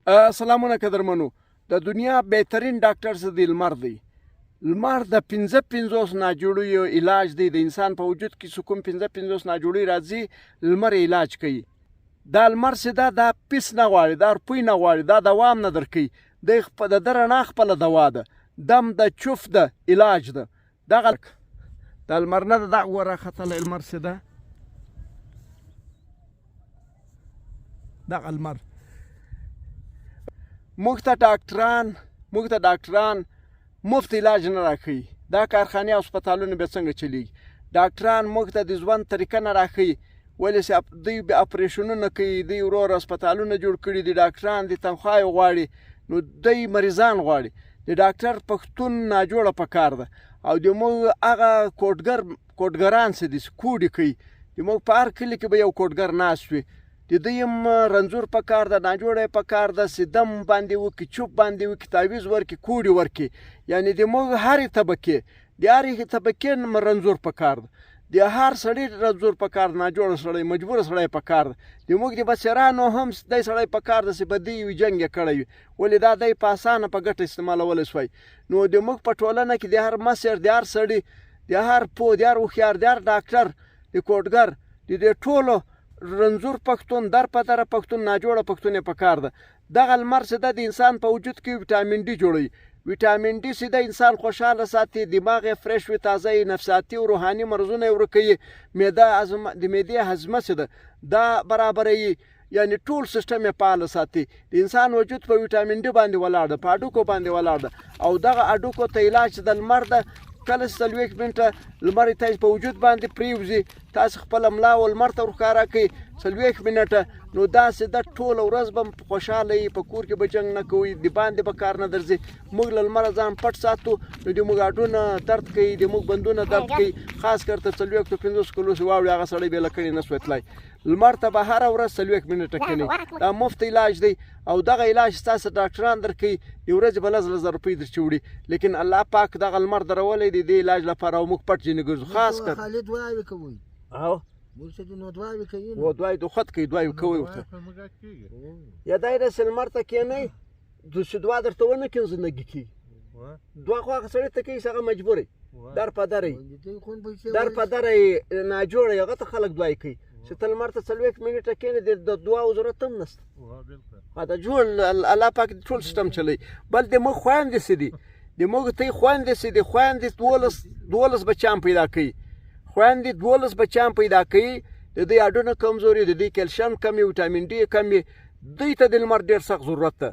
سلامونه قدرمنو. د دنیا بهترین ډاکټر څه دی؟ لمر دی. لمر د 55 ناجوړیو علاج دی. د انسان په وجود کې چې کوم 55 ناجوړی راځي لمر علاج کوي. دا لمر چې دا پیس نه غواړي، دا روپۍ نه غواړي، دا دوام نه درکوي. د ده رڼا خپله دوا ده، دم د چوف ده، علاج ده. دغه د لمر نه ده، دا ګوره ختلی لمر چې ده، دغه لمر. موږ ته ډاکټران مفت علاج نه راښیي. دا کارخانې او هسپتالونه بیا څنګه چلیږي؟ ډاکټران موږ ته د ژوند طریقه نه راښیي. ولې چې دوی بیا اپریشنونه کوي، دوی ورور هسپتالونه جوړ کړي دي، ډاکټران د تنخواې غواړي، نو دوی مریضان غواړي. د ډاکټر پښتون ناجوړه پکار ده. او د موږ هغه کوډګران چې دي کوډې کوي، د موږ په هر کلي کې به یو کوډګر ناست وي. د دوی هم رنځور پکار ده، ناجوړه پکار ده چې دم باندې وکړي، چوپ باندې وکړي، تعویض ورکړي، کوډې ورکړي. یعنې د موږ هرې طبقې رنځور پکار ده. د هر سړي رنځور پکار ده، ناجوړه سړی، مجبوره سړی پکار ده. د موږ د بصیرانو هم دی سړی پکار ده چې په دې یو جنګ یې کړی وي. ولې دا دی په اسانه په ګټه استعمالولی شوی. نو د موږ په ټولنه کې د هر مشر، د هر سړي، د هر پوه، د هر هوښیار، د هر ډاکټر، د کوډګر، د دې ټولو رنځور پښتون، در په دره پښتون، ناجوړه پښتون یې پکار ده. دغه لمر چې ده د انسان په وجود کې ویټامین ډي جوړوي. ویټامین ډي چې د انسان خوشحاله ساتي، دماغ یې فرش وي، تازه یې، نفسیاتي او روحاني مرضونه یې ورکوي. د معدې هضمه چې ده دا برابروي، یعنې ټول سیسټم یې فعاله ساتي. د انسان وجود په ویټامین ډي باندې ولاړ ده، په هډوکو باندې ولاړ ده. او دغه هډوکو ته علاج د لمر ده. کله چې 40 منټه لمر تاسو په وجود باندې پریوځي، تاسو خپل ملا او لمر ته ورښکاره کړئ 40 منټه، نو داسې د ټوله ورځ به خوشحاله یي، په کور کې به جنګ نه کوئ، د باندې به کار نه درځي. موږ له لمره ځان پټ ساتو، نو د موږ هډونه درد کوي، د موږ بندونه درد کوي. خاص کر تر 40-50 کلو چې واوړي هغه سړی بې له کړي نه سوی تللی. لمر ته به هره ورځ 40 منټه کښېنئ. دا مفت علاج دی. او دغه علاج ستاسو ډاکټران درکوي، د ورځې به 10,000 روپۍ درچې وړي. لیکن الله پاک دغه لمر درولی دی د علاج لپاره، او موږ پټ ځینې ګرځو. خاص کر دعای دو خود کوي، دعای کوي ورته. یا دای داسې لمر ته کښېنئ چې دعا درته ونه کړي، زندګي کې دعا خو هغه سړي ته کوي چې هغه مجبور یي، در په دره یي، ناجوړه یي، هغه ته خلک دعای کوي. چې ته لمر ته 40 منټه کښېنې، د دعاو ضرورت هم نشته. دا جوړ الله پاک ټول سیسټم چلوي. بل د موږ خویندې چې دي، د موږ ته خویندې چې دي، خویندې 12 بچیان پیدا کوي. خویندې 12 بچیان پیدا کوي. د دوی هډونه کمزوري، د دوی کلشیم کم وي، ویټامین ډي کم وي. دوی ته د لمر ډېر سخت ضرورت ده.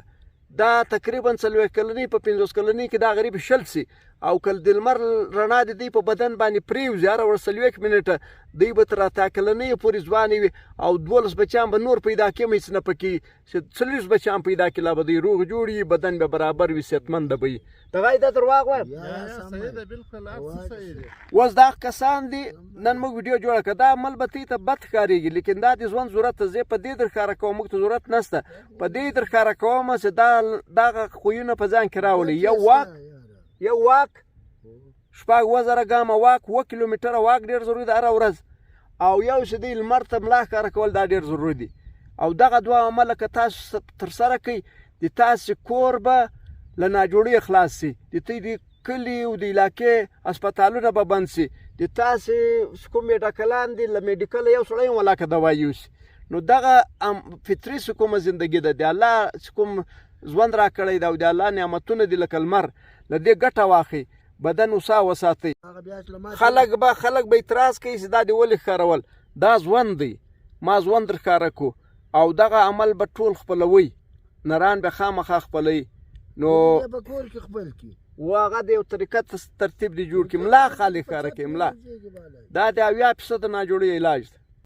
دا تقریبا 40 کلنۍ په 50 کلنۍ کې دا غریب شل سي. او کله د لمر رڼا د دوی په بدن باندې پریوځي، هره ورځ 40 منټه، دوی به تر 8 کلنۍ پورې ځوانې وي. او 12 بچیان به نور پیدا کړي، هېڅ نه پکې چې 40 بچیان پیدا کړي، لا به دوی روغ جوړ وي، بدن به برابر وي، صحتمنده به وي. دغه دا درواغ وایم؟ اوس دا کسان دي، نن موږ ویډیو جوړه کړه، دا عمل به ته بد ښکارېږي، لیکن دا د ژوند ضرورت ته. زه په دې درښکاره کوم، موږ ته ضرورت نشته. په دې درښکاره کوم چې دغه خویونه په ځان کې راولي. یو واک 6,000 ګامه واک، 2 کیلومتره واک ډېر ضروري ده هره ورځ. او یو چې دی لمر ته ملا ښکاره کول، دا ډېر ضروري دي. او دغه دوه عمله که تاسو ترسره کړئ، د تاسې کور به له ناجوړۍ خلاص شي، د کلي او د علاقې هسپتالونه به بند شي، د تاسې کوم میډیکلان دي له میډیکله یو سړی هم ولاکه دوایي یوسي. نو دغه فطري چې کومه زندګي ده، د الله چې کوم ژوند راکړی ده، او د الله نعمتونه دي لکه لمر، له دې ګټه واخلئ، بدن وسا وساتئ. خلک به اعتراض کوي چې دا د ولې ښکارول. دا ژوند دی، ما ژوند درښکاره کړو. او دغه عمل به ټول خپلوئ، نران به خامخا خپلوئ. نو هغه د یو طریقه ترتیب دی جوړ کړي. ملا خالي ښکاره کوي، ملا دا د 80% ناجوړۍ علاج ده.